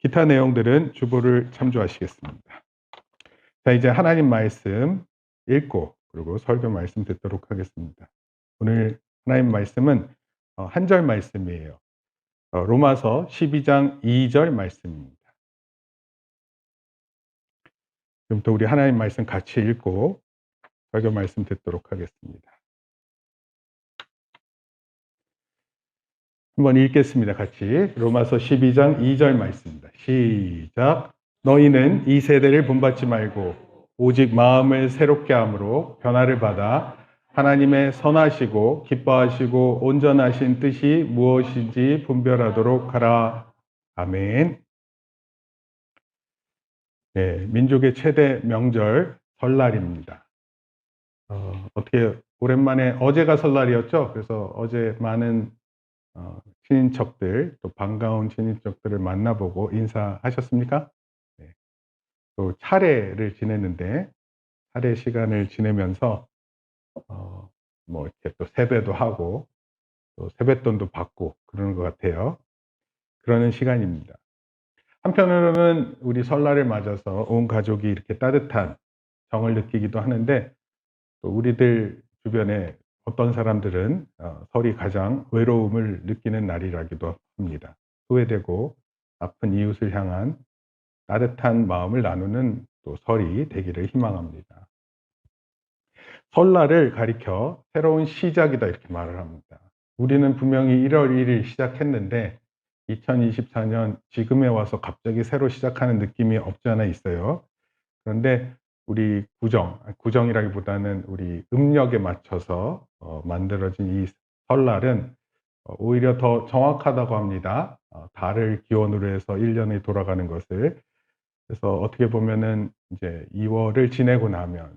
기타 내용들은 주보를 참조하시겠습니다. 자, 이제 하나님 말씀 읽고 그리고 설교 말씀 듣도록 하겠습니다. 오늘 하나님 말씀은 한 절 말씀이에요. 로마서 12장 2절 말씀입니다. 지금부터 우리 하나님 말씀 같이 읽고 설교 말씀 듣도록 하겠습니다. 한번 읽겠습니다. 같이. 로마서 12장 2절 말씀입니다. 시작. 너희는 이 세대를 본받지 말고 오직 마음을 새롭게 함으로 변화를 받아 하나님의 선하시고 기뻐하시고 온전하신 뜻이 무엇인지 분별하도록 하라. 아멘. 네, 민족의 최대 명절 설날입니다. 어떻게 오랜만에 어제가 설날이었죠? 그래서 어제 많은 친인척들, 또 반가운 친인척들을 만나보고 인사하셨습니까? 네. 또 차례를 지냈는데, 차례 시간을 지내면서, 뭐, 이렇게 또 세배도 하고, 또 세뱃돈도 받고, 그러는 것 같아요. 그러는 시간입니다. 한편으로는 우리 설날을 맞아서 온 가족이 이렇게 따뜻한 정을 느끼기도 하는데, 또 우리들 주변에 어떤 사람들은 설이 가장 외로움을 느끼는 날이라기도 합니다. 소외되고 아픈 이웃을 향한 따뜻한 마음을 나누는 또 설이 되기를 희망합니다. 설날을 가리켜 새로운 시작이다 이렇게 말을 합니다. 우리는 분명히 1월 1일 시작했는데 2024년 지금에 와서 갑자기 새로 시작하는 느낌이 없지 않아 있어요. 그런데 우리 구정이라기보다는 우리 음력에 맞춰서 만들어진 이 설날은 오히려 더 정확하다고 합니다. 달을 기원으로 해서 1년이 돌아가는 것을. 그래서 어떻게 보면은 이제 2월을 지내고 나면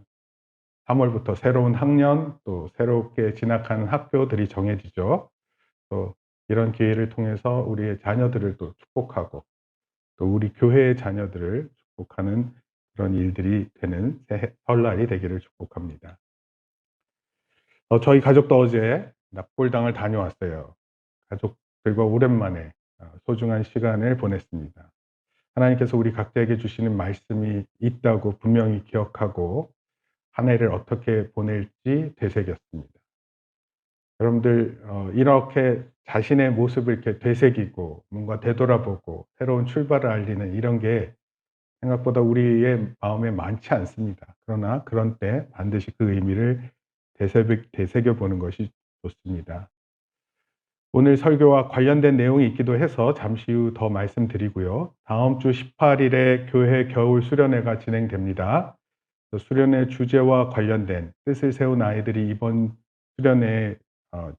3월부터 새로운 학년, 또 새롭게 진학하는 학교들이 정해지죠. 또 이런 기회를 통해서 우리의 자녀들을 또 축복하고 또 우리 교회의 자녀들을 축복하는 그런 일들이 되는 설날이 되기를 축복합니다. 저희 가족도 어제 납골당을 다녀왔어요. 가족들과 오랜만에 소중한 시간을 보냈습니다. 하나님께서 우리 각자에게 주시는 말씀이 있다고 분명히 기억하고 한 해를 어떻게 보낼지 되새겼습니다. 여러분들 이렇게 자신의 모습을 이렇게 되새기고 뭔가 되돌아보고 새로운 출발을 알리는 이런 게 생각보다 우리의 마음에 많지 않습니다. 그러나 그런 때 반드시 그 의미를 되새겨보는 것이 좋습니다. 오늘 설교와 관련된 내용이 있기도 해서 잠시 후 더 말씀드리고요. 다음 주 18일에 교회 겨울 수련회가 진행됩니다. 수련회 주제와 관련된 뜻을 세운 아이들이 이번 수련회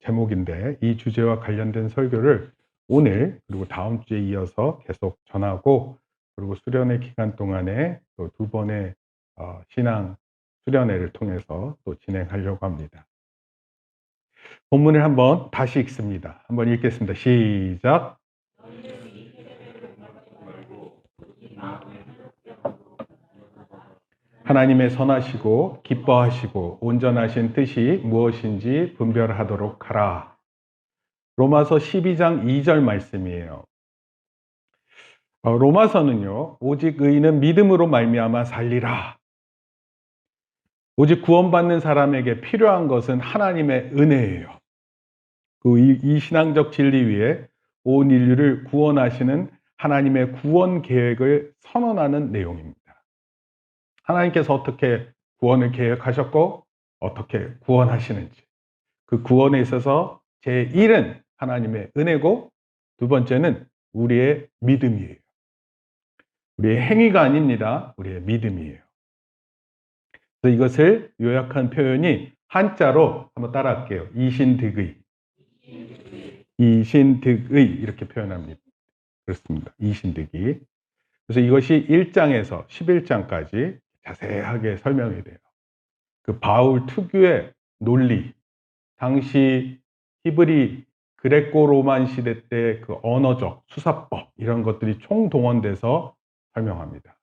제목인데 이 주제와 관련된 설교를 오늘 그리고 다음 주에 이어서 계속 전하고 그리고 수련회 기간 동안에 또 2번의 신앙 수련회를 통해서 또 진행하려고 합니다. 본문을 한번 다시 읽습니다. 한번 읽겠습니다. 시작. 하나님의 선하시고 기뻐하시고 온전하신 뜻이 무엇인지 분별하도록 하라. 로마서 12장 2절 말씀이에요. 로마서는요, 오직 의인은 믿음으로 말미암아 살리라. 오직 구원받는 사람에게 필요한 것은 하나님의 은혜예요. 이 신앙적 진리 위에 온 인류를 구원하시는 하나님의 구원 계획을 선언하는 내용입니다. 하나님께서 어떻게 구원을 계획하셨고 어떻게 구원하시는지 그 구원에 있어서 제1은 하나님의 은혜고 두 번째는 우리의 믿음이에요. 우리의 행위가 아닙니다. 우리의 믿음이에요. 그래서 이것을 요약한 표현이 한자로 한번 따라할게요. 이신득의. 이신득의 이렇게 표현합니다. 그렇습니다. 이신득의. 그래서 이것이 1장에서 11장까지 자세하게 설명이 돼요. 그 바울 특유의 논리, 당시 히브리 그레코 로만 시대 때 그 언어적 수사법 이런 것들이 총동원돼서 설명합니다.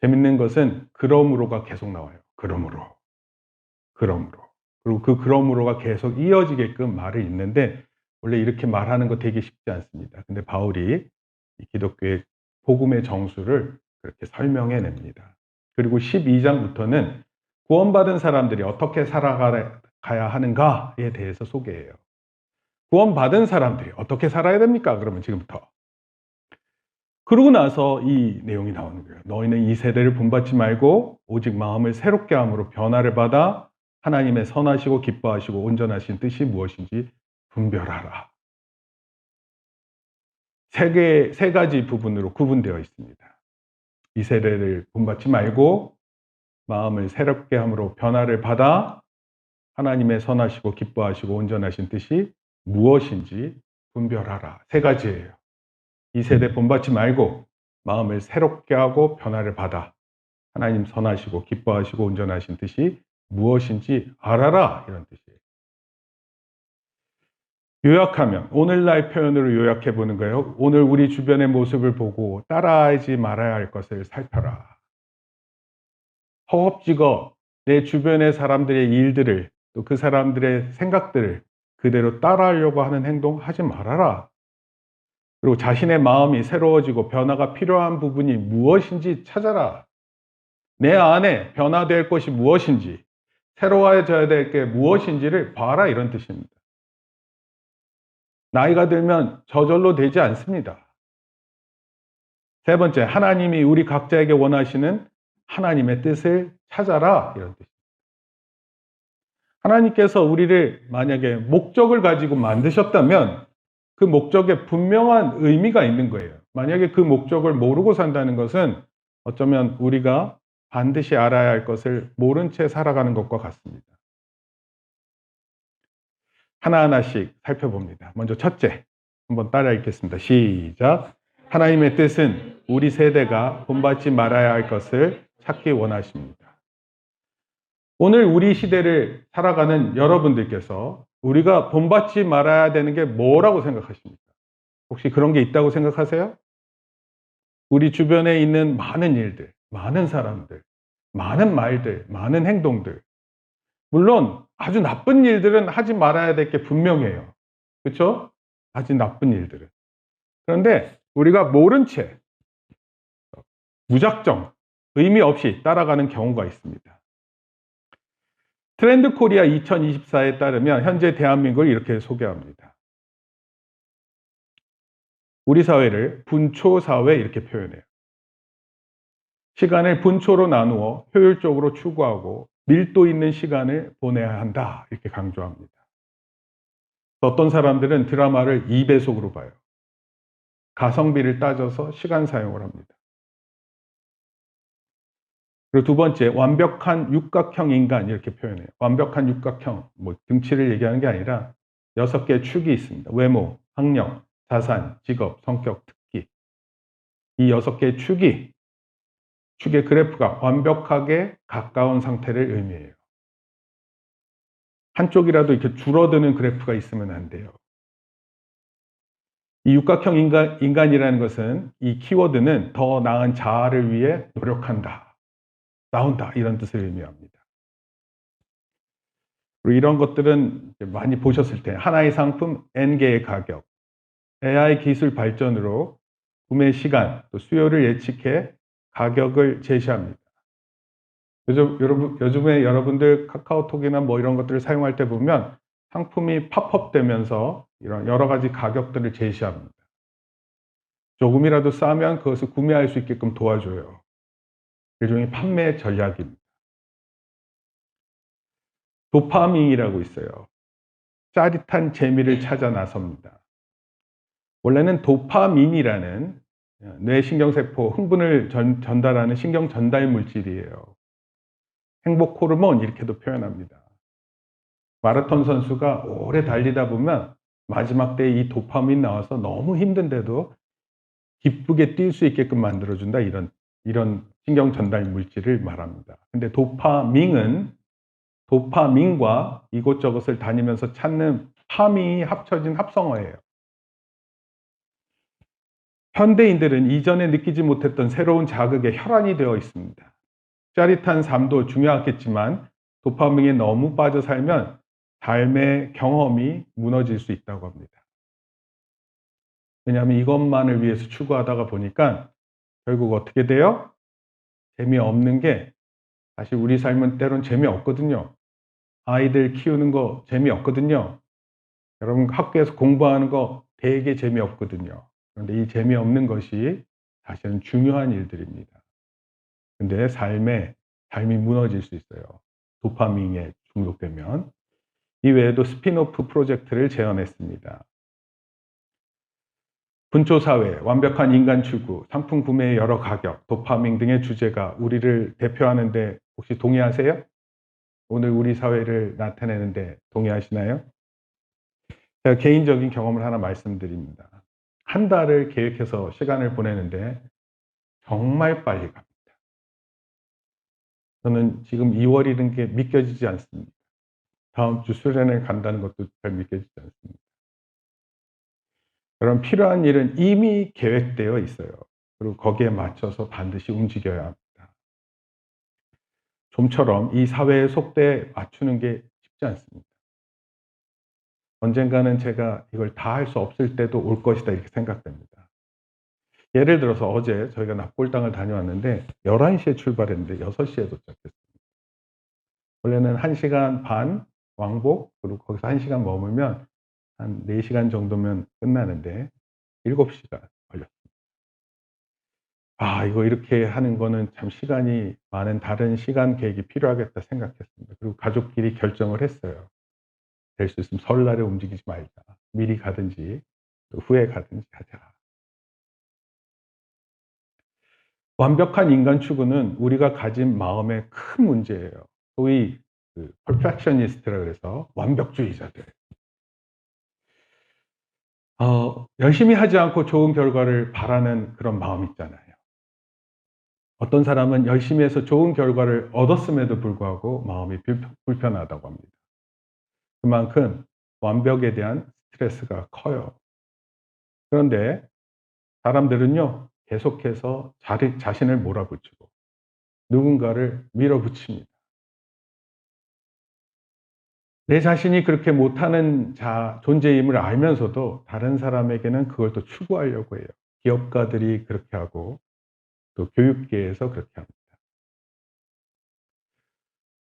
재밌는 것은 그러므로가 계속 나와요. 그러므로. 그리고 그 그러므로가 계속 이어지게끔 말을 잇는데 원래 이렇게 말하는 거 되게 쉽지 않습니다. 근데 바울이 이 기독교의 복음의 정수를 그렇게 설명해 냅니다. 그리고 12장부터는 구원받은 사람들이 어떻게 살아가야 하는가에 대해서 소개해요. 구원받은 사람들이 어떻게 살아야 됩니까? 그러면 지금부터. 그러고 나서 이 내용이 나오는 거예요. 너희는 이 세대를 본받지 말고 오직 마음을 새롭게 함으로 변화를 받아 하나님의 선하시고 기뻐하시고 온전하신 뜻이 무엇인지 분별하라. 세 가지 부분으로 구분되어 있습니다. 이 세대를 본받지 말고 마음을 새롭게 함으로 변화를 받아 하나님의 선하시고 기뻐하시고 온전하신 뜻이 무엇인지 분별하라. 세 가지예요. 이 세대 본받지 말고 마음을 새롭게 하고 변화를 받아 하나님 선하시고 기뻐하시고 온전하신 뜻이 무엇인지 알아라. 이런 뜻이에요. 요약하면 오늘날 표현으로 요약해 보는 거예요. 오늘 우리 주변의 모습을 보고 따라하지 말아야 할 것을 살펴라. 허겁지겁 내 주변의 사람들의 일들을 또 그 사람들의 생각들을 그대로 따라하려고 하는 행동 하지 말아라. 그리고 자신의 마음이 새로워지고 변화가 필요한 부분이 무엇인지 찾아라. 내 안에 변화될 것이 무엇인지, 새로워져야 될 게 무엇인지를 봐라. 이런 뜻입니다. 나이가 들면 저절로 되지 않습니다. 세 번째, 하나님이 우리 각자에게 원하시는 하나님의 뜻을 찾아라. 이런 뜻입니다. 하나님께서 우리를 만약에 목적을 가지고 만드셨다면 그 목적에 분명한 의미가 있는 거예요. 만약에 그 목적을 모르고 산다는 것은 어쩌면 우리가 반드시 알아야 할 것을 모른 채 살아가는 것과 같습니다. 하나하나씩 살펴봅니다. 먼저 첫째, 한번 따라 읽겠습니다. 시작. 하나님의 뜻은 우리 세대가 본받지 말아야 할 것을 찾기 원하십니다. 오늘 우리 시대를 살아가는 여러분들께서 우리가 본받지 말아야 되는 게 뭐라고 생각하십니까? 혹시 그런 게 있다고 생각하세요? 우리 주변에 있는 많은 일들, 많은 사람들, 많은 말들, 많은 행동들. 물론 아주 나쁜 일들은 하지 말아야 될 게 분명해요. 그렇죠? 아주 나쁜 일들은. 그런데 우리가 모른 채 무작정 의미 없이 따라가는 경우가 있습니다. 트렌드 코리아 2024에 따르면 현재 대한민국을 이렇게 소개합니다. 우리 사회를 분초 사회 이렇게 표현해요. 시간을 분초로 나누어 효율적으로 추구하고 밀도 있는 시간을 보내야 한다 이렇게 강조합니다. 어떤 사람들은 드라마를 2배속으로 봐요. 가성비를 따져서 시간 사용을 합니다. 그리고 두 번째, 완벽한 육각형 인간 이렇게 표현해요. 완벽한 육각형, 등치를 얘기하는 게 아니라 6개의 축이 있습니다. 외모, 학력, 자산, 직업, 성격, 특기. 이 6개의 축의 그래프가 완벽하게 가까운 상태를 의미해요. 한쪽이라도 이렇게 줄어드는 그래프가 있으면 안 돼요. 이 육각형 인간이라는 것은 이 키워드는 더 나은 자아를 위해 노력한다. 나온다 이런 뜻을 의미합니다. 그리고 이런 것들은 많이 보셨을 때 하나의 상품 N개의 가격, AI 기술 발전으로 구매 시간, 또 수요를 예측해 가격을 제시합니다. 요즘에 여러분들 카카오톡이나 이런 것들을 사용할 때 보면 상품이 팝업 되면서 이런 여러 가지 가격들을 제시합니다. 조금이라도 싸면 그것을 구매할 수 있게끔 도와줘요. 일종의 판매 전략입니다. 도파민이라고 있어요. 짜릿한 재미를 찾아 나섭니다. 원래는 도파민이라는 뇌신경세포 흥분을 전달하는 신경 전달 물질이에요. 행복 호르몬 이렇게도 표현합니다. 마라톤 선수가 오래 달리다 보면 마지막 때에 이 도파민 나와서 너무 힘든데도 기쁘게 뛸 수 있게끔 만들어준다 이런 신경 전달 물질을 말합니다. 근데 도파민과 이곳저곳을 다니면서 찾는 파민이 합쳐진 합성어예요. 현대인들은 이전에 느끼지 못했던 새로운 자극에 혈안이 되어 있습니다. 짜릿한 삶도 중요하겠지만 도파민에 너무 빠져 살면 삶의 경험이 무너질 수 있다고 합니다. 왜냐하면 이것만을 위해서 추구하다가 보니까 결국 어떻게 돼요? 재미없는 게 사실 우리 삶은 때론 재미없거든요. 아이들 키우는 거 재미없거든요. 여러분 학교에서 공부하는 거 되게 재미없거든요. 그런데 이 재미없는 것이 사실은 중요한 일들입니다. 근데 삶이 무너질 수 있어요. 도파민에 중독되면. 이 외에도 스핀오프 프로젝트를 제안했습니다. 분초사회, 완벽한 인간 추구, 상품 구매의 여러 가격, 도파민 등의 주제가 우리를 대표하는데 혹시 동의하세요? 오늘 우리 사회를 나타내는데 동의하시나요? 제가 개인적인 경험을 하나 말씀드립니다. 한 달을 계획해서 시간을 보내는데 정말 빨리 갑니다. 저는 지금 2월이라는 게 믿겨지지 않습니다. 다음 주 수련회 간다는 것도 잘 믿겨지지 않습니다. 그럼 필요한 일은 이미 계획되어 있어요. 그리고 거기에 맞춰서 반드시 움직여야 합니다. 좀처럼 이 사회의 속도에 맞추는 게 쉽지 않습니다. 언젠가는 제가 이걸 다 할 수 없을 때도 올 것이다 이렇게 생각됩니다. 예를 들어서 어제 저희가 납골당을 다녀왔는데 11시에 출발했는데 6시에 도착했습니다. 원래는 1시간 반 왕복, 그리고 거기서 1시간 머물면 한 4시간 정도면 끝나는데 7시간 걸렸습니다. 이거 이렇게 하는 거는 참 시간이 많은 다른 시간 계획이 필요하겠다 생각했습니다. 그리고 가족끼리 결정을 했어요. 될 수 있으면 설날에 움직이지 말자. 미리 가든지 후에 가든지 하자. 완벽한 인간 추구는 우리가 가진 마음의 큰 문제예요. 소위 perfectionist라 그래서 완벽주의자들. 열심히 하지 않고 좋은 결과를 바라는 그런 마음 있잖아요. 어떤 사람은 열심히 해서 좋은 결과를 얻었음에도 불구하고 마음이 불편하다고 합니다. 그만큼 완벽에 대한 스트레스가 커요. 그런데 사람들은요, 계속해서 자신을 몰아붙이고 누군가를 밀어붙입니다. 내 자신이 그렇게 못하는 존재임을 알면서도 다른 사람에게는 그걸 또 추구하려고 해요. 기업가들이 그렇게 하고 또 교육계에서 그렇게 합니다.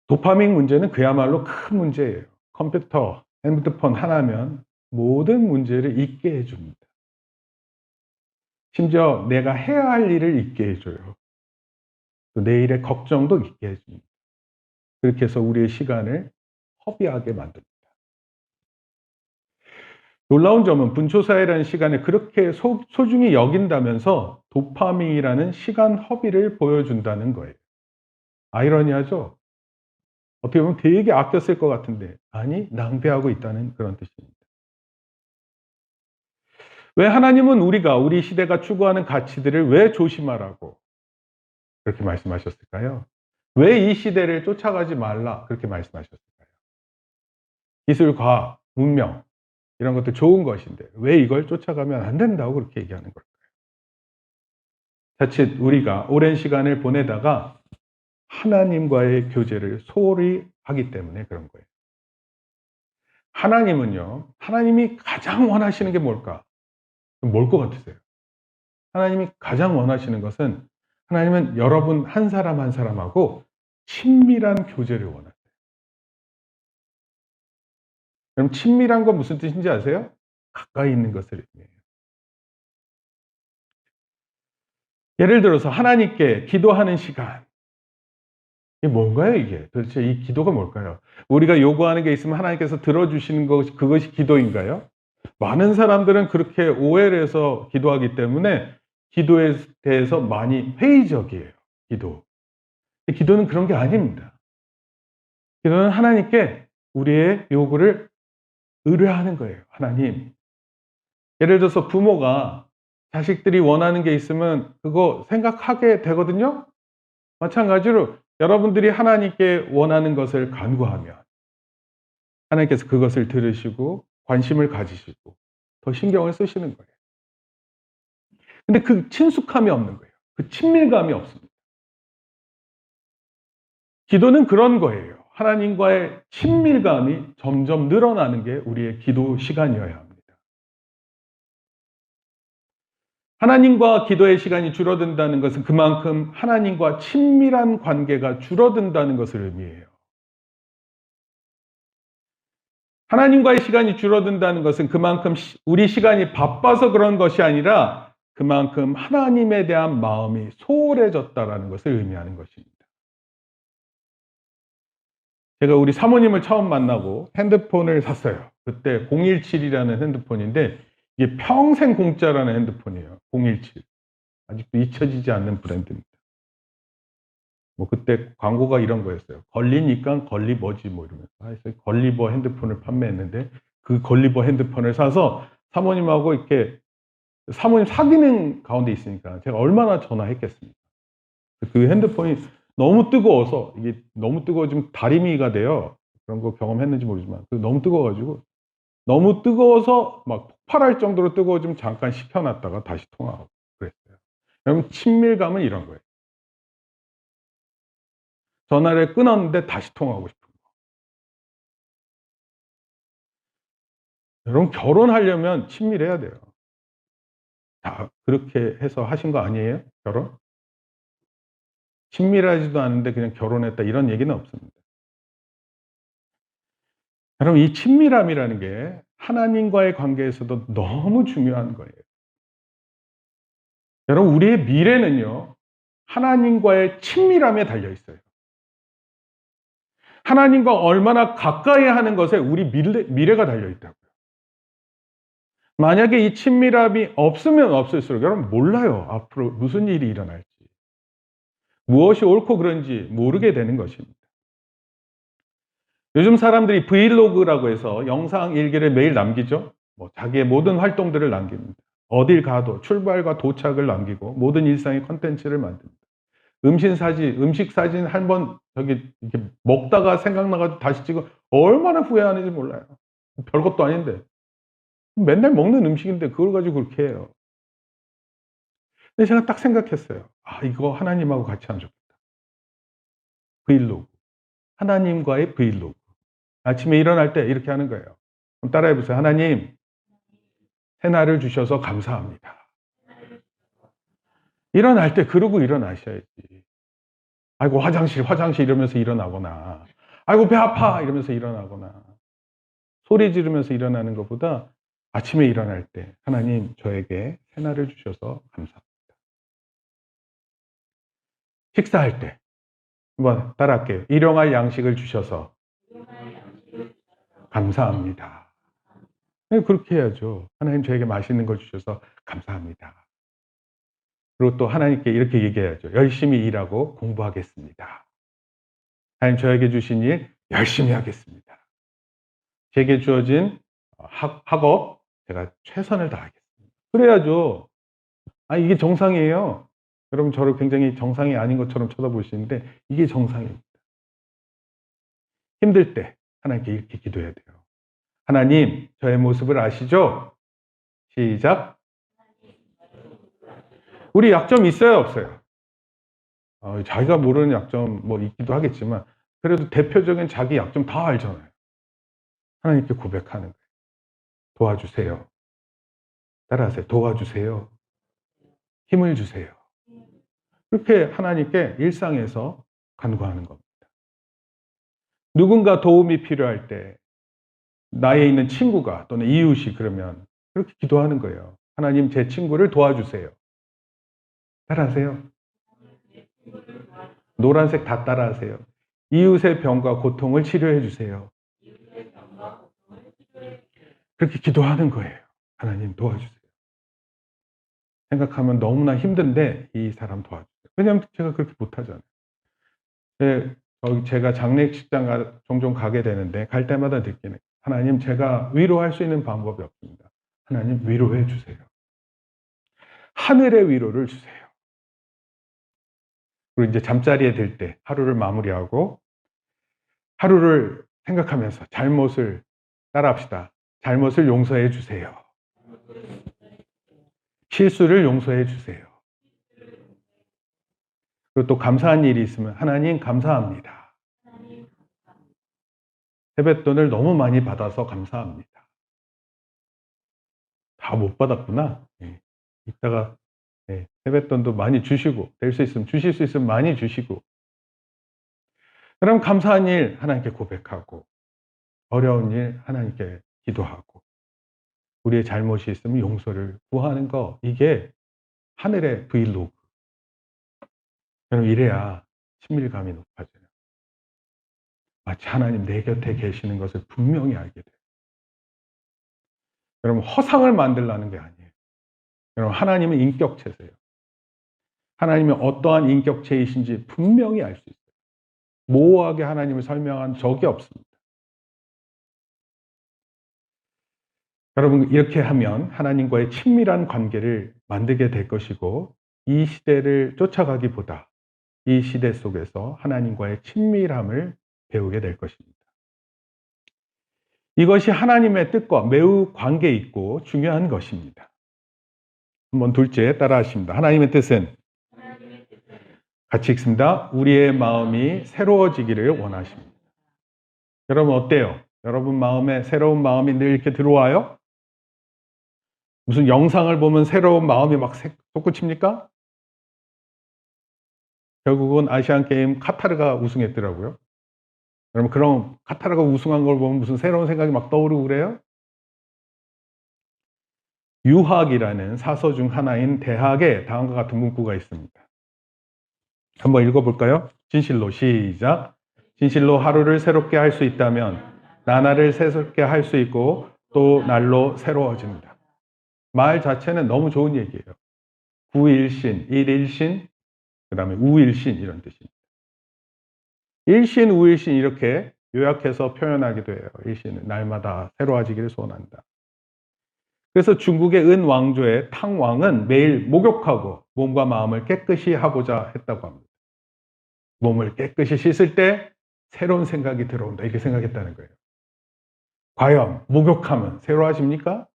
도파민 문제는 그야말로 큰 문제예요. 컴퓨터, 핸드폰 하나면 모든 문제를 잊게 해줍니다. 심지어 내가 해야 할 일을 잊게 해줘요. 또 내일의 걱정도 잊게 해줍니다. 그렇게 해서 우리의 시간을 허비하게 만듭니다. 놀라운 점은 분초사회라는 시간을 그렇게 소중히 여긴다면서 도파민이라는 시간 허비를 보여준다는 거예요. 아이러니하죠? 어떻게 보면 되게 아껴 쓸 것 같은데 아니 낭비하고 있다는 그런 뜻입니다. 왜 하나님은 우리 시대가 추구하는 가치들을 왜 조심하라고 그렇게 말씀하셨을까요? 왜 이 시대를 쫓아가지 말라 그렇게 말씀하셨을까요? 기술, 과학, 문명 이런 것도 좋은 것인데 왜 이걸 쫓아가면 안 된다고 그렇게 얘기하는 걸까요? 자칫 우리가 오랜 시간을 보내다가 하나님과의 교제를 소홀히 하기 때문에 그런 거예요. 하나님이 가장 원하시는 게 뭘까? 뭘 것 같으세요? 하나님이 가장 원하시는 것은 하나님은 여러분 한 사람 한 사람하고 친밀한 교제를 원하세요. 그럼 친밀한 건 무슨 뜻인지 아세요? 가까이 있는 것을 의미해요. 예를 들어서 하나님께 기도하는 시간. 이게 뭔가요, 이게? 도대체 이 기도가 뭘까요? 우리가 요구하는 게 있으면 하나님께서 들어주시는 그것이 기도인가요? 많은 사람들은 그렇게 오해를 해서 기도하기 때문에 기도에 대해서 많이 회의적이에요, 기도. 기도는 그런 게 아닙니다. 기도는 하나님께 우리의 요구를 의뢰하는 거예요, 하나님. 예를 들어서 부모가 자식들이 원하는 게 있으면 그거 생각하게 되거든요? 마찬가지로 여러분들이 하나님께 원하는 것을 간구하면 하나님께서 그것을 들으시고 관심을 가지시고 더 신경을 쓰시는 거예요. 근데 그 친숙함이 없는 거예요. 그 친밀감이 없습니다. 기도는 그런 거예요. 하나님과의 친밀감이 점점 늘어나는 게 우리의 기도 시간이어야 합니다. 하나님과 기도의 시간이 줄어든다는 것은 그만큼 하나님과 친밀한 관계가 줄어든다는 것을 의미해요. 하나님과의 시간이 줄어든다는 것은 그만큼 우리 시간이 바빠서 그런 것이 아니라 그만큼 하나님에 대한 마음이 소홀해졌다는 것을 의미하는 것입니다. 제가 우리 사모님을 처음 만나고 핸드폰을 샀어요. 그때 017이라는 핸드폰인데 이게 평생 공짜라는 핸드폰이에요. 017. 아직도 잊혀지지 않는 브랜드입니다. 뭐 그때 광고가 이런 거였어요. 걸리니까 걸리버지 뭐 이러면서. 그래서 걸리버 핸드폰을 판매했는데 그 걸리버 핸드폰을 사서 사모님하고 이렇게 사모님 사귀는 가운데 있으니까 제가 얼마나 전화했겠습니까. 그 핸드폰이 너무 뜨거워서 이게 너무 뜨거워지면 다리미가 돼요. 그런 거 경험했는지 모르지만 너무 뜨거워가지고 너무 뜨거워서 막 폭발할 정도로 뜨거워지면 잠깐 식혀놨다가 다시 통화하고 그랬어요. 여러분 친밀감은 이런 거예요. 전화를 끊었는데 다시 통화하고 싶은 거. 여러분 결혼하려면 친밀해야 돼요. 다 그렇게 해서 하신 거 아니에요? 결혼? 친밀하지도 않은데 그냥 결혼했다 이런 얘기는 없습니다. 여러분 이 친밀함이라는 게 하나님과의 관계에서도 너무 중요한 거예요. 여러분 우리의 미래는요. 하나님과의 친밀함에 달려 있어요. 하나님과 얼마나 가까이 하는 것에 우리 미래가 달려 있다고요. 만약에 이 친밀함이 없으면 없을수록 여러분 몰라요. 앞으로 무슨 일이 일어날지. 무엇이 옳고 그른지 모르게 되는 것입니다. 요즘 사람들이 브이로그라고 해서 영상 일기를 매일 남기죠. 뭐 자기의 모든 활동들을 남깁니다. 어딜 가도 출발과 도착을 남기고 모든 일상의 콘텐츠를 만듭니다. 음식 사진 한 번 저기 이렇게 먹다가 생각나가지고 다시 찍어 얼마나 후회하는지 몰라요. 별것도 아닌데. 맨날 먹는 음식인데 그걸 가지고 그렇게 해요. 근데 제가 딱 생각했어요. 아, 이거 하나님하고 같이 하면 좋겠다. 브이로그. 하나님과의 브이로그. 아침에 일어날 때 이렇게 하는 거예요. 그럼 따라해 보세요. 하나님, 새날을 주셔서 감사합니다. 일어날 때 그러고 일어나셔야지. 아이고, 화장실 이러면서 일어나거나, 아이고, 배 아파 이러면서 일어나거나, 소리 지르면서 일어나는 것보다 아침에 일어날 때 하나님 저에게 새날을 주셔서 감사합니다. 식사할 때 한번 따라할게요. 일용할 양식을 주셔서 감사합니다. 네, 그렇게 해야죠. 하나님 저에게 맛있는 걸 주셔서 감사합니다. 그리고 또 하나님께 이렇게 얘기해야죠. 열심히 일하고 공부하겠습니다. 하나님 저에게 주신 일 열심히 하겠습니다. 제게 주어진 학업 제가 최선을 다하겠습니다. 그래야죠. 아, 이게 정상이에요. 여러분 저를 굉장히 정상이 아닌 것처럼 쳐다보시는데 이게 정상입니다. 힘들 때 하나님께 이렇게 기도해야 돼요. 하나님 저의 모습을 아시죠? 시작. 우리 약점 있어요 없어요? 자기가 모르는 약점 뭐 있기도 하겠지만 그래도 대표적인 자기 약점 다 알잖아요. 하나님께 고백하는 거예요. 도와주세요. 따라하세요. 도와주세요. 힘을 주세요. 그렇게 하나님께 일상에서 간구하는 겁니다. 누군가 도움이 필요할 때 나에 있는 친구가 또는 이웃이 그러면 그렇게 기도하는 거예요. 하나님 제 친구를 도와주세요. 따라하세요. 노란색 다 따라하세요. 이웃의 병과 고통을 치료해 주세요. 그렇게 기도하는 거예요. 하나님 도와주세요. 생각하면 너무나 힘든데 이 사람 도와주세요. 왜냐하면 제가 그렇게 못하잖아요. 제가 장례식장 종종 가게 되는데 갈 때마다 느끼는 하나님 제가 위로할 수 있는 방법이 없습니다. 하나님 위로해 주세요. 하늘의 위로를 주세요. 그리고 이제 잠자리에 들 때 하루를 마무리하고 하루를 생각하면서 잘못을 따라합시다. 잘못을 용서해 주세요. 실수를 용서해 주세요. 그리고 또 감사한 일이 있으면 하나님 감사합니다. 세뱃돈을 너무 많이 받아서 감사합니다. 다 못 받았구나. 예. 이따가 세뱃돈도 많이 주시고, 될 수 있으면 주실 수 있으면 많이 주시고, 그럼 감사한 일 하나님께 고백하고, 어려운 일 하나님께 기도하고, 우리의 잘못이 있으면 용서를 구하는 거, 이게 하늘의 브이로그. 여러분, 이래야 친밀감이 높아져요. 마치 하나님 내 곁에 계시는 것을 분명히 알게 돼요. 여러분, 허상을 만들라는 게 아니에요. 여러분, 하나님은 인격체세요. 하나님이 어떠한 인격체이신지 분명히 알 수 있어요. 모호하게 하나님을 설명한 적이 없습니다. 여러분, 이렇게 하면 하나님과의 친밀한 관계를 만들게 될 것이고, 이 시대를 쫓아가기보다 이 시대 속에서 하나님과의 친밀함을 배우게 될 것입니다. 이것이 하나님의 뜻과 매우 관계 있고 중요한 것입니다. 한번 둘째 따라하십니다. 하나님의 뜻은 같이 읽습니다. 우리의 마음이 새로워지기를 원하십니다. 여러분 어때요? 여러분 마음에 새로운 마음이 늘 이렇게 들어와요? 무슨 영상을 보면 새로운 마음이 막 솟구칩니까? 결국은 아시안게임 카타르가 우승했더라고요. 여러분 그럼 카타르가 우승한 걸 보면 무슨 새로운 생각이 막 떠오르고 그래요? 유학이라는 사서 중 하나인 대학에 다음과 같은 문구가 있습니다. 한번 읽어볼까요? 진실로 시작. 진실로 하루를 새롭게 할 수 있다면 나날을 새롭게 할 수 있고 또 날로 새로워집니다. 말 자체는 너무 좋은 얘기예요. 구일신, 일일신, 그 다음에 우일신 이런 뜻입니다. 일신, 우일신 이렇게 요약해서 표현하기도 해요. 일신은 날마다 새로워지기를 소원한다. 그래서 중국의 은 왕조의 탕 왕은 매일 목욕하고 몸과 마음을 깨끗이 하고자 했다고 합니다. 몸을 깨끗이 씻을 때 새로운 생각이 들어온다. 이렇게 생각했다는 거예요. 과연 목욕하면 새로워집니까?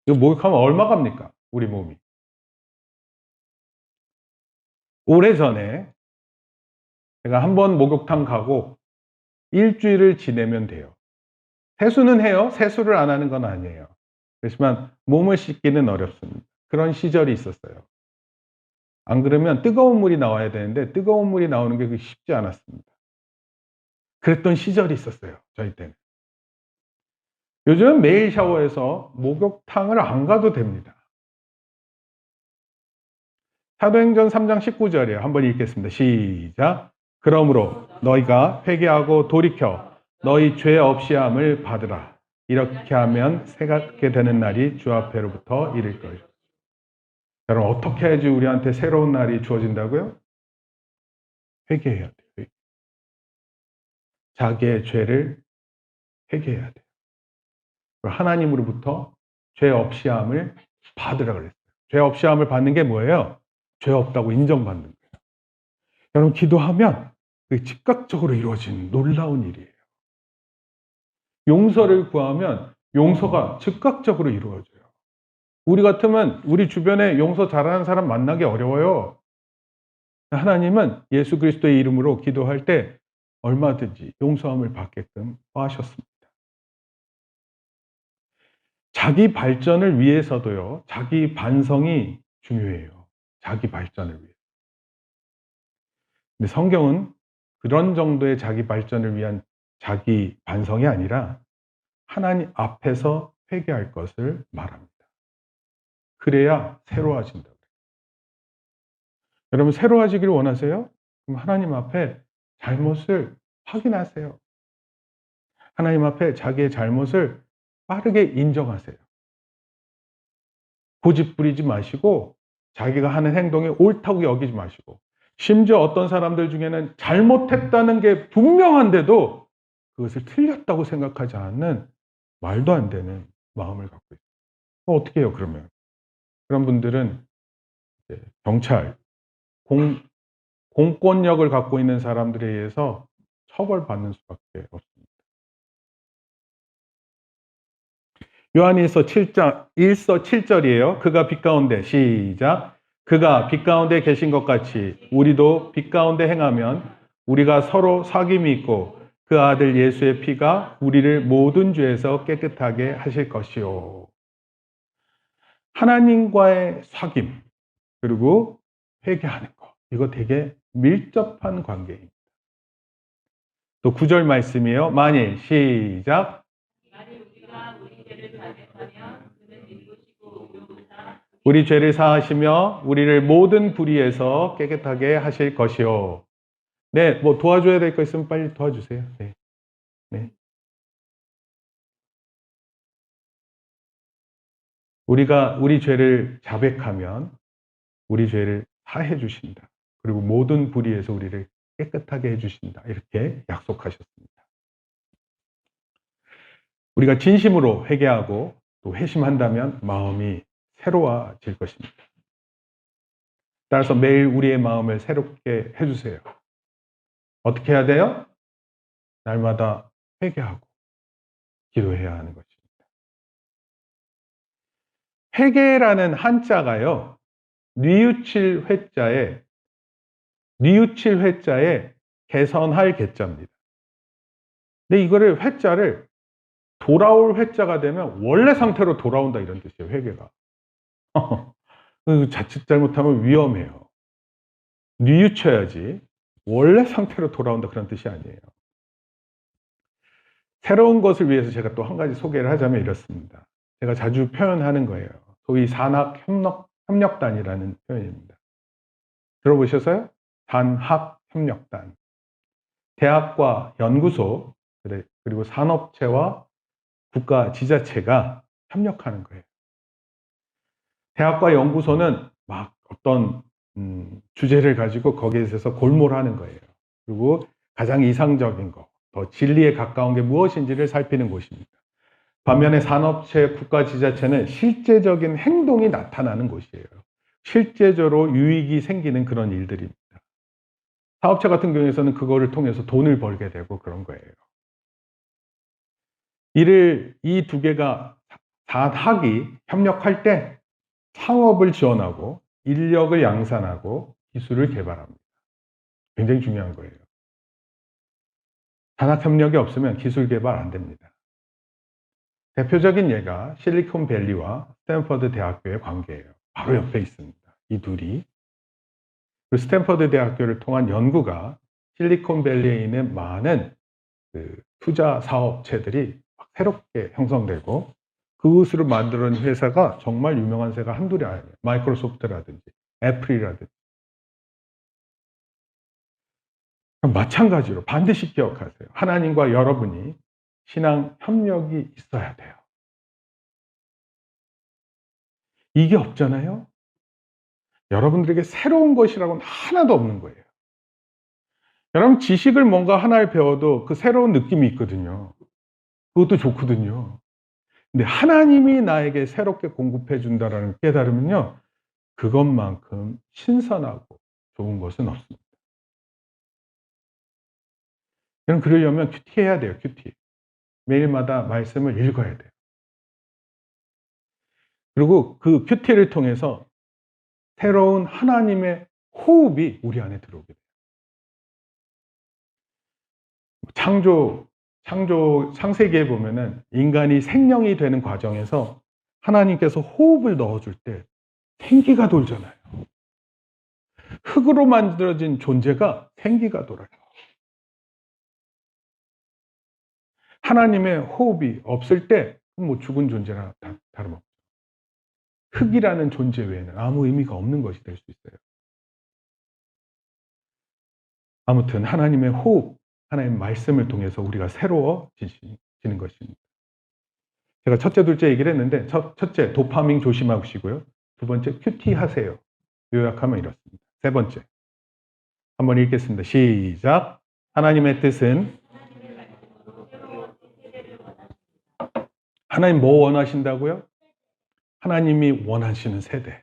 이거 목욕하면 얼마 갑니까? 우리 몸이. 오래전에 제가 한번 목욕탕 가고 일주일을 지내면 돼요. 세수는 해요. 세수를 안 하는 건 아니에요. 그렇지만 몸을 씻기는 어렵습니다. 그런 시절이 있었어요. 안 그러면 뜨거운 물이 나와야 되는데 뜨거운 물이 나오는 게 쉽지 않았습니다. 그랬던 시절이 있었어요. 저희 때는. 요즘은 매일 샤워해서 목욕탕을 안 가도 됩니다. 사도행전 3장 19절이에요. 한번 읽겠습니다. 시작. 그러므로 너희가 회개하고 돌이켜 너희 죄 없이함을 받으라. 이렇게 하면 새롭게 되는 날이 주 앞에로부터 이를 거예요. 여러분 어떻게 해야지 우리한테 새로운 날이 주어진다고요? 회개해야 돼요. 자기의 죄를 회개해야 돼요. 하나님으로부터 죄 없이함을 받으라 그랬어요. 죄 없이함을 받는 게 뭐예요? 죄 없다고 인정받는 거예요. 여러분 기도하면 그게 즉각적으로 이루어지는 놀라운 일이에요. 용서를 구하면 용서가 즉각적으로 이루어져요. 우리 같으면 우리 주변에 용서 잘하는 사람 만나기 어려워요. 하나님은 예수 그리스도의 이름으로 기도할 때 얼마든지 용서함을 받게끔 하셨습니다. 자기 발전을 위해서도요, 자기 반성이 중요해요. 자기 발전을 위해. 근데 성경은 그런 정도의 자기 발전을 위한 자기 반성이 아니라 하나님 앞에서 회개할 것을 말합니다. 그래야 새로워진다. 여러분 새로워지기를 원하세요? 그럼 하나님 앞에 잘못을 확인하세요. 하나님 앞에 자기의 잘못을 빠르게 인정하세요. 고집 부리지 마시고 자기가 하는 행동이 옳다고 여기지 마시고 심지어 어떤 사람들 중에는 잘못했다는 게 분명한데도 그것을 틀렸다고 생각하지 않는 말도 안 되는 마음을 갖고 있어요. 어떻게 해요 그러면? 그런 분들은 경찰, 공권력을 갖고 있는 사람들에 의해서 처벌받는 수밖에 없습니다. 요한일서 7장 1서 7절이에요. 그가 빛 가운데 시작. 그가 빛 가운데 계신 것 같이 우리도 빛 가운데 행하면 우리가 서로 사귐이 있고 그 아들 예수의 피가 우리를 모든 죄에서 깨끗하게 하실 것이요. 하나님과의 사귐, 그리고 회개하는 거. 이거 되게 밀접한 관계입니다. 또 9절 말씀이에요. 만일 시작. 우리 죄를 사하시며 우리를 모든 불의에서 깨끗하게 하실 것이요. 네, 뭐 도와줘야 될 거 있으면 빨리 도와주세요. 네. 네. 우리가 우리 죄를 자백하면 우리 죄를 사해 주신다. 그리고 모든 불의에서 우리를 깨끗하게 해 주신다. 이렇게 약속하셨습니다. 우리가 진심으로 회개하고 또 회심한다면 마음이 새로워질 것입니다. 따라서 매일 우리의 마음을 새롭게 해주세요. 어떻게 해야 돼요? 날마다 회개하고 기도해야 하는 것입니다. 회개라는 한자가요, 뉘우칠 회자에 개선할 개자입니다. 근데 이거를 회자를 돌아올 회자가 되면 원래 상태로 돌아온다 이런 뜻이에요, 회개가. 자칫 잘못하면 위험해요. 뉘우쳐야지 원래 상태로 돌아온다 그런 뜻이 아니에요. 새로운 것을 위해서 제가 또 한 가지 소개를 하자면 이렇습니다. 제가 자주 표현하는 거예요. 소위 산학협력단이라는 표현입니다. 들어보셨어요? 산학협력단. 대학과 연구소, 그리고 산업체와 국가 지자체가 협력하는 거예요. 대학과 연구소는 막 어떤 주제를 가지고 거기에 대해서 골몰하는 거예요. 그리고 가장 이상적인 거, 더 진리에 가까운 게 무엇인지를 살피는 곳입니다. 반면에 산업체, 국가 지자체는 실제적인 행동이 나타나는 곳이에요. 실제적으로 유익이 생기는 그런 일들입니다. 사업체 같은 경우에서는 그거를 통해서 돈을 벌게 되고 그런 거예요. 이 두 개가 산학이 협력할 때 창업을 지원하고 인력을 양산하고 기술을 개발합니다. 굉장히 중요한 거예요. 산학협력이 없으면 기술 개발 안 됩니다. 대표적인 예가 실리콘밸리와 스탠퍼드 대학교의 관계예요. 바로 옆에 있습니다. 이 둘이. 그 스탠퍼드 대학교를 통한 연구가 실리콘밸리에 있는 많은 투자 사업체들이 새롭게 형성되고 그것으로 만들어낸 회사가 정말 유명한 회사가 한둘이 아니에요. 마이크로소프트라든지 애플이라든지. 마찬가지로 반드시 기억하세요. 하나님과 여러분이 신앙 협력이 있어야 돼요. 이게 없잖아요. 여러분들에게 새로운 것이라고는 하나도 없는 거예요. 여러분 지식을 뭔가 하나를 배워도 그 새로운 느낌이 있거든요. 그것도 좋거든요. 근데 하나님이 나에게 새롭게 공급해 준다라는 깨달으면요, 그것만큼 신선하고 좋은 것은 없습니다. 그럼 그러려면 큐티해야 돼요. 큐티. 매일마다 말씀을 읽어야 돼요. 그리고 그 큐티를 통해서 새로운 하나님의 호흡이 우리 안에 들어오게 돼요. 창세기에 보면은 인간이 생명이 되는 과정에서 하나님께서 호흡을 넣어줄 때 생기가 돌잖아요. 흙으로 만들어진 존재가 생기가 돌아요. 하나님의 호흡이 없을 때 뭐 죽은 존재나 다름없죠. 흙이라는 존재 외에는 아무 의미가 없는 것이 될 수 있어요. 아무튼 하나님의 호흡, 하나님의 말씀을 통해서 우리가 새로워지는 것입니다. 제가 첫째, 둘째 얘기를 했는데 첫째, 도파민 조심하시고요. 두 번째, 큐티 하세요. 요약하면 이렇습니다. 세 번째, 한번 읽겠습니다. 시작. 하나님의 뜻은 하나님 뭐 원하신다고요? 하나님이 원하시는 세대.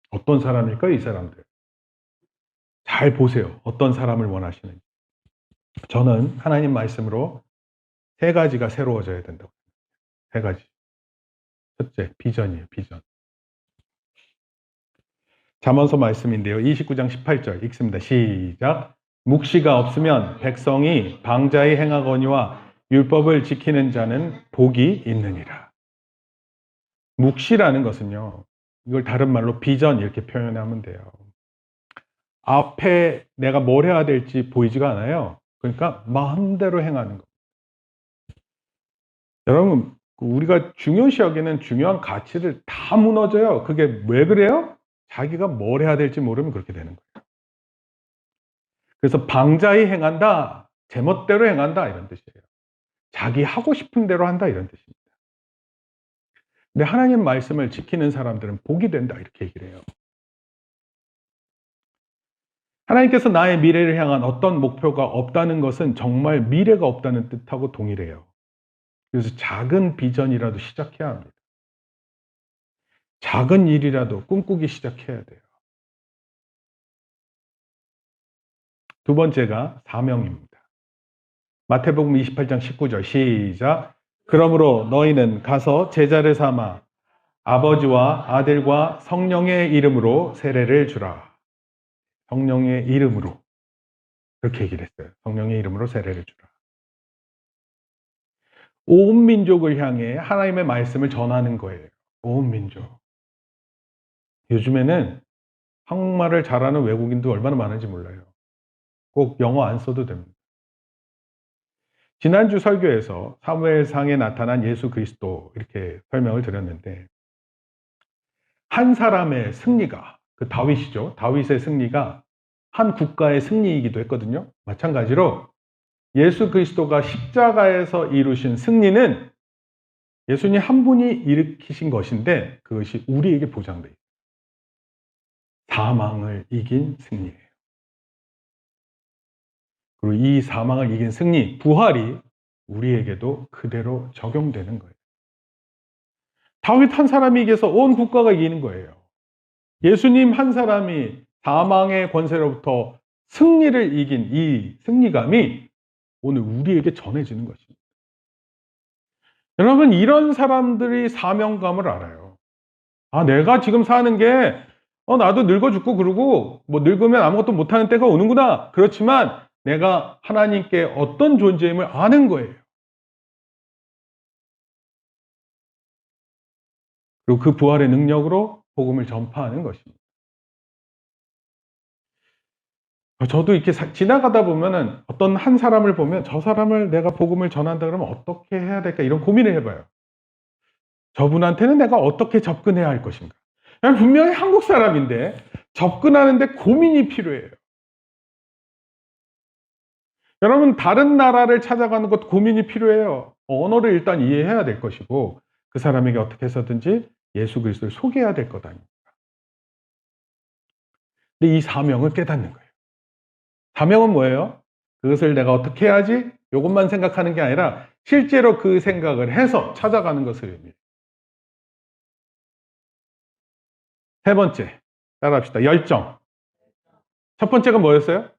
어떤 사람일까요? 이 사람들. 잘 보세요. 어떤 사람을 원하시는지. 저는 하나님 말씀으로 세 가지가 새로워져야 된다고. 세 가지. 첫째, 비전이에요. 비전. 잠언서 말씀인데요. 29장 18절 읽습니다. 시작. 묵시가 없으면 백성이 방자히 행하거니와 율법을 지키는 자는 복이 있느니라. 묵시라는 것은요, 이걸 다른 말로 비전 이렇게 표현하면 돼요. 앞에 내가 뭘 해야 될지 보이지가 않아요. 그러니까 마음대로 행하는 거. 여러분, 우리가 중요시 여기는 중요한 가치를 다 무너져요. 그게 왜 그래요? 자기가 뭘 해야 될지 모르면 그렇게 되는 거예요. 그래서 방자히 행한다, 제멋대로 행한다 이런 뜻이에요. 자기 하고 싶은 대로 한다 이런 뜻입니다. 근데 하나님 말씀을 지키는 사람들은 복이 된다 이렇게 얘기를 해요. 하나님께서 나의 미래를 향한 어떤 목표가 없다는 것은 정말 미래가 없다는 뜻하고 동일해요. 그래서 작은 비전이라도 시작해야 합니다. 작은 일이라도 꿈꾸기 시작해야 돼요. 두 번째가 사명입니다. 마태복음 28장 19절 시작. 그러므로 너희는 가서 제자를 삼아 아버지와 아들과 성령의 이름으로 세례를 주라. 성령의 이름으로. 그렇게 얘기를 했어요. 성령의 이름으로 세례를 주라. 온 민족을 향해 하나님의 말씀을 전하는 거예요. 온 민족. 요즘에는 한국말을 잘하는 외국인도 얼마나 많은지 몰라요. 꼭 영어 안 써도 됩니다. 지난주 설교에서 사무엘상에 나타난 예수 그리스도 이렇게 설명을 드렸는데 한 사람의 승리가 그 다윗이죠. 다윗의 승리가 한 국가의 승리이기도 했거든요. 마찬가지로 예수 그리스도가 십자가에서 이루신 승리는 예수님 한 분이 일으키신 것인데 그것이 우리에게 보장되어 있어요. 사망을 이긴 승리예요. 그리고 이 사망을 이긴 승리, 부활이 우리에게도 그대로 적용되는 거예요. 다윗 한 사람이 이겨서 온 국가가 이기는 거예요. 예수님 한 사람이 사망의 권세로부터 승리를 이긴 이 승리감이 오늘 우리에게 전해지는 것입니다. 여러분, 이런 사람들이 사명감을 알아요. 아, 내가 지금 사는 게 나도 늙어 죽고 그러고 뭐 늙으면 아무것도 못하는 때가 오는구나. 그렇지만 내가 하나님께 어떤 존재임을 아는 거예요. 그리고 그 부활의 능력으로 복음을 전파하는 것입니다. 저도 이렇게 지나가다 보면은 어떤 한 사람을 보면 저 사람을 내가 복음을 전한다 그러면 어떻게 해야 될까 이런 고민을 해봐요. 저분한테는 내가 어떻게 접근해야 할 것인가. 분명히 한국 사람인데 접근하는데 고민이 필요해요. 여러분, 다른 나라를 찾아가는 것도 고민이 필요해요. 언어를 일단 이해해야 될 것이고 그 사람에게 어떻게 해서든지 예수 그리스도를 소개해야 될 것 아닙니까? 근데 이 사명을 깨닫는 거예요. 사명은 뭐예요? 그것을 내가 어떻게 해야지? 이것만 생각하는 게 아니라 실제로 그 생각을 해서 찾아가는 것을 의미해요. 세 번째, 따라합시다. 열정. 첫 번째가 뭐였어요?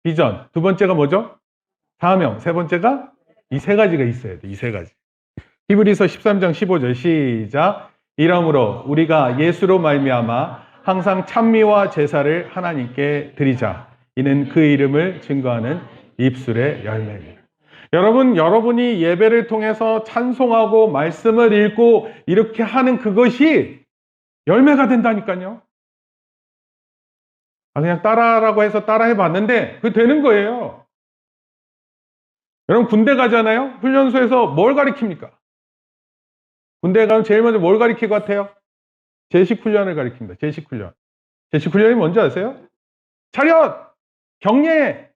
비전. 두 번째가 뭐죠? 사명. 세 번째가 이 세 가지가 있어야 돼. 이 세 가지. 히브리서 13장 15절 시작. 이러므로 우리가 예수로 말미암아 항상 찬미와 제사를 하나님께 드리자. 이는 그 이름을 증거하는 입술의 열매입니다. 여러분, 여러분이 예배를 통해서 찬송하고 말씀을 읽고 이렇게 하는 그것이 열매가 된다니까요. 그냥 따라하라고 해서 따라해 봤는데 그게 되는 거예요. 여러분, 군대 가잖아요. 훈련소에서 뭘 가리킵니까? 군대 가면 제일 먼저 뭘 가리킬 것 같아요? 제식 훈련을 가리킵니다. 제식 훈련. 제식 훈련이 뭔지 아세요? 차렷! 경례!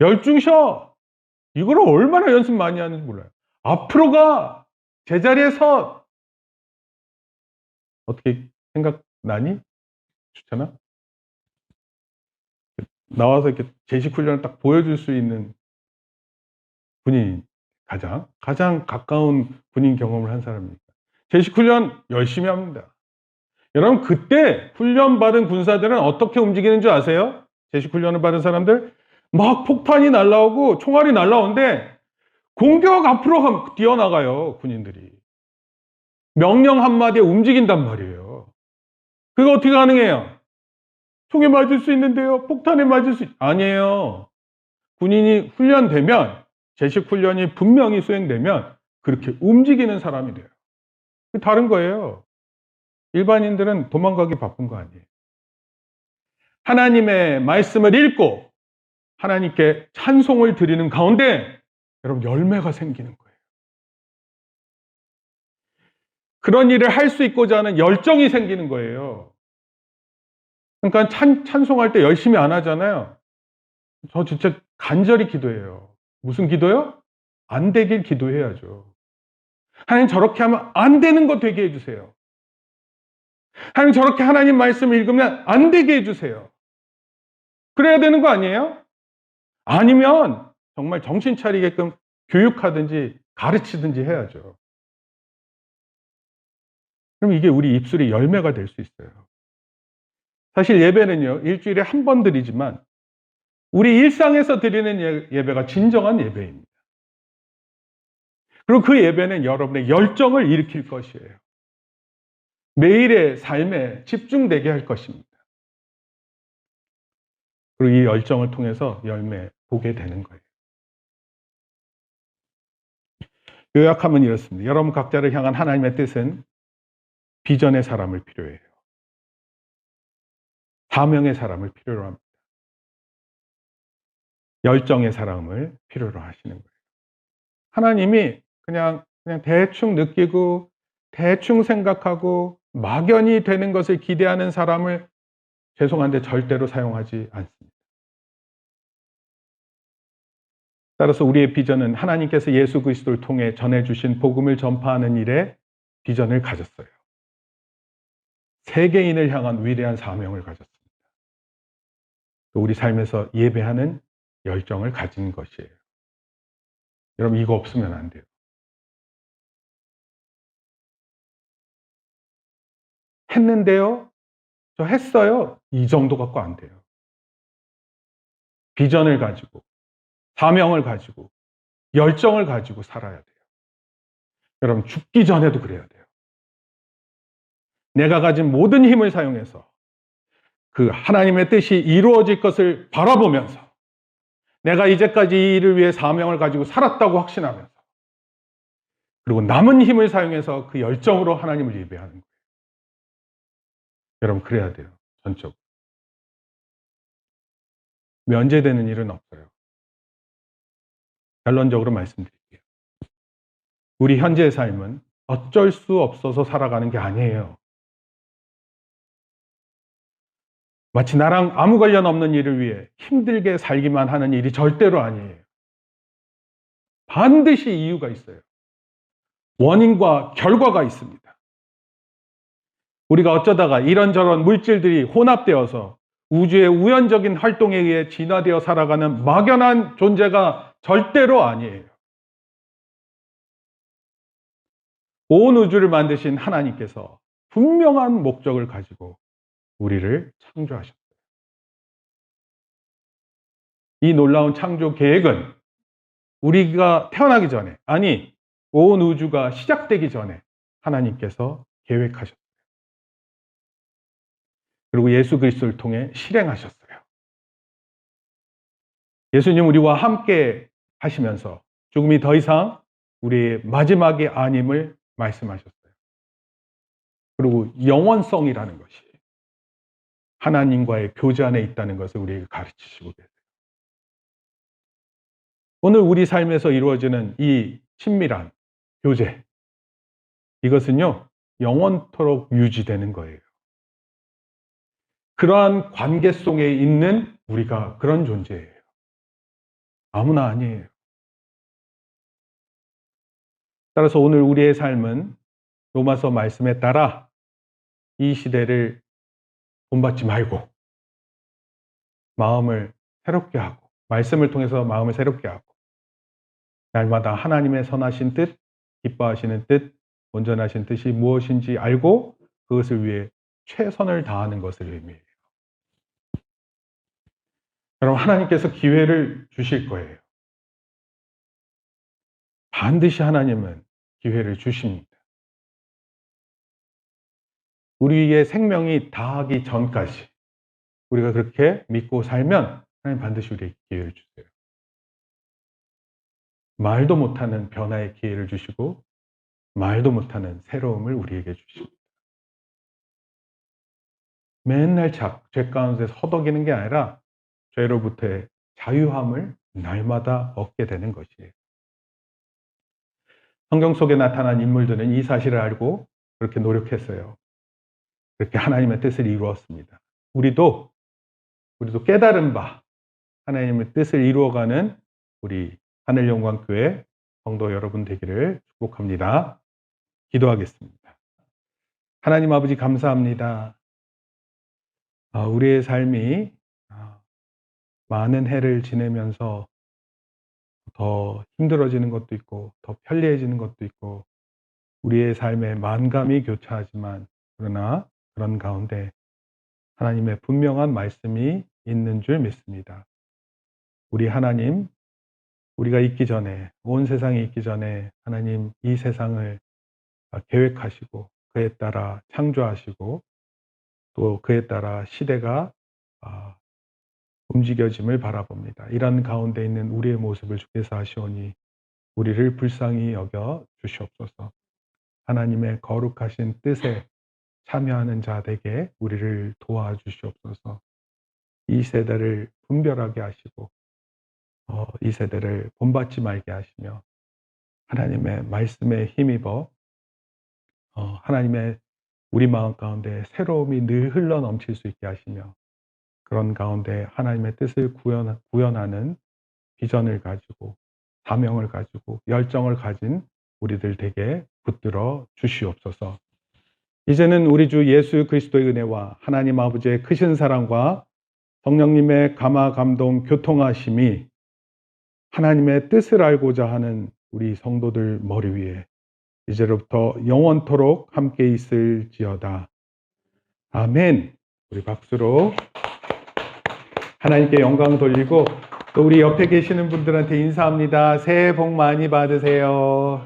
열중셔! 이걸 얼마나 연습 많이 하는지 몰라요. 앞으로 가! 제자리에 서! 어떻게 생각나니? 좋잖아? 나와서 이렇게 제식 훈련을 딱 보여줄 수 있는 군인, 가장 가까운 군인 경험을 한 사람입니다. 제식 훈련 열심히 합니다. 여러분, 그때 훈련받은 군사들은 어떻게 움직이는 줄 아세요? 제식 훈련을 받은 사람들? 막 폭탄이 날라오고 총알이 날라오는데 공격 앞으로 뛰어나가요, 군인들이. 명령 한마디에 움직인단 말이에요. 그게 어떻게 가능해요? 총에 맞을 수 있는데요? 폭탄에 맞을 수 아니에요. 군인이 훈련되면, 제식 훈련이 분명히 수행되면 그렇게 움직이는 사람이 돼요. 다른 거예요. 일반인들은 도망가기 바쁜 거 아니에요. 하나님의 말씀을 읽고 하나님께 찬송을 드리는 가운데 여러분 열매가 생기는 거예요. 그런 일을 할 수 있고자 하는 열정이 생기는 거예요. 그러니까 찬송할 때 열심히 안 하잖아요. 저 진짜 간절히 기도해요. 무슨 기도요? 안 되길 기도해야죠. 하나님 저렇게 하면 안 되는 거 되게 해주세요. 하나님 저렇게 하나님 말씀 읽으면 안 되게 해주세요. 그래야 되는 거 아니에요? 아니면 정말 정신 차리게끔 교육하든지 가르치든지 해야죠. 그럼 이게 우리 입술의 열매가 될 수 있어요. 사실 예배는요, 일주일에 한 번 드리지만 우리 일상에서 드리는 예배가 진정한 예배입니다. 그리고 그 예배는 여러분의 열정을 일으킬 것이에요. 매일의 삶에 집중되게 할 것입니다. 그리고 이 열정을 통해서 열매 보게 되는 거예요. 요약하면 이렇습니다. 여러분 각자를 향한 하나님의 뜻은 비전의 사람을 필요해요. 사명의 사람을 필요로 합니다. 열정의 사람을 필요로 하시는 거예요. 하나님이 그냥 대충 느끼고 대충 생각하고 막연히 되는 것을 기대하는 사람을 죄송한데 절대로 사용하지 않습니다. 따라서 우리의 비전은 하나님께서 예수 그리스도를 통해 전해주신 복음을 전파하는 일에 비전을 가졌어요. 세계인을 향한 위대한 사명을 가졌습니다. 또 우리 삶에서 예배하는 열정을 가진 것이에요. 여러분 이거 없으면 안 돼요. 했는데요? 저 했어요. 이 정도 갖고 안 돼요. 비전을 가지고 사명을 가지고 열정을 가지고 살아야 돼요. 여러분 죽기 전에도 그래야 돼요. 내가 가진 모든 힘을 사용해서 그 하나님의 뜻이 이루어질 것을 바라보면서 내가 이제까지 이 일을 위해 사명을 가지고 살았다고 확신하면서 그리고 남은 힘을 사용해서 그 열정으로 하나님을 예배하는 거예요. 여러분 그래야 돼요. 전적으로. 면제되는 일은 없어요. 결론적으로 말씀드릴게요. 우리 현재의 삶은 어쩔 수 없어서 살아가는 게 아니에요. 마치 나랑 아무 관련 없는 일을 위해 힘들게 살기만 하는 일이 절대로 아니에요. 반드시 이유가 있어요. 원인과 결과가 있습니다. 우리가 어쩌다가 이런저런 물질들이 혼합되어서 우주의 우연적인 활동에 의해 진화되어 살아가는 막연한 존재가 절대로 아니에요. 온 우주를 만드신 하나님께서 분명한 목적을 가지고 우리를 창조하셨어요. 이 놀라운 창조 계획은 우리가 태어나기 전에, 아니, 온 우주가 시작되기 전에 하나님께서 계획하셨어요. 그리고 예수 그리스도를 통해 실행하셨어요. 예수님 우리와 함께 하시면서 죽음이 더 이상 우리의 마지막이 아님을 말씀하셨어요. 그리고 영원성이라는 것이 하나님과의 교제 안에 있다는 것을 우리에게 가르치시고 계세요. 오늘 우리 삶에서 이루어지는 이 친밀한 교제, 이것은요, 영원토록 유지되는 거예요. 그러한 관계 속에 있는 우리가 그런 존재예요. 아무나 아니에요. 따라서 오늘 우리의 삶은 로마서 말씀에 따라 이 시대를 본받지 말고 마음을 새롭게 하고 말씀을 통해서 마음을 새롭게 하고 날마다 하나님의 선하신 뜻, 기뻐하시는 뜻, 온전하신 뜻이 무엇인지 알고 그것을 위해 최선을 다하는 것을 의미해요. 여러분 하나님께서 기회를 주실 거예요. 반드시 하나님은 기회를 주십니다. 우리의 생명이 다하기 전까지 우리가 그렇게 믿고 살면 하나님 반드시 우리에게 기회를 주세요. 말도 못하는 변화의 기회를 주시고 말도 못하는 새로움을 우리에게 주십니다. 맨날 죄 가운데 서덕이는 게 아니라 죄로부터의 자유함을 날마다 얻게 되는 것이에요. 성경 속에 나타난 인물들은 이 사실을 알고 그렇게 노력했어요. 그렇게 하나님의 뜻을 이루었습니다. 우리도 깨달은 바 하나님의 뜻을 이루어가는 우리 하늘영광교회 성도 여러분 되기를 축복합니다. 기도하겠습니다. 하나님 아버지 감사합니다. 우리의 삶이 많은 해를 지내면서 더 힘들어지는 것도 있고 더 편리해지는 것도 있고 우리의 삶에 만감이 교차하지만 그러나 그런 가운데 하나님의 분명한 말씀이 있는 줄 믿습니다. 우리 하나님, 우리가 있기 전에, 온 세상이 있기 전에 하나님 이 세상을 계획하시고 그에 따라 창조하시고 또 그에 따라 시대가 움직여짐을 바라봅니다. 이런 가운데 있는 우리의 모습을 주께서 아시오니 우리를 불쌍히 여겨 주시옵소서. 하나님의 거룩하신 뜻에 참여하는 자 되게 우리를 도와주시옵소서. 이 세대를 분별하게 하시고 이 세대를 본받지 말게 하시며 하나님의 말씀에 힘입어 하나님의 우리 마음 가운데 새로움이 늘 흘러넘칠 수 있게 하시며 그런 가운데 하나님의 뜻을 구현하는 비전을 가지고 사명을 가지고 열정을 가진 우리들 되게 붙들어 주시옵소서. 이제는 우리 주 예수 그리스도의 은혜와 하나님 아버지의 크신 사랑과 성령님의 감화 감동 교통하심이 하나님의 뜻을 알고자 하는 우리 성도들 머리 위에 이제로부터 영원토록 함께 있을지어다. 아멘. 우리 박수로 하나님께 영광 돌리고 또 우리 옆에 계시는 분들한테 인사합니다. 새해 복 많이 받으세요.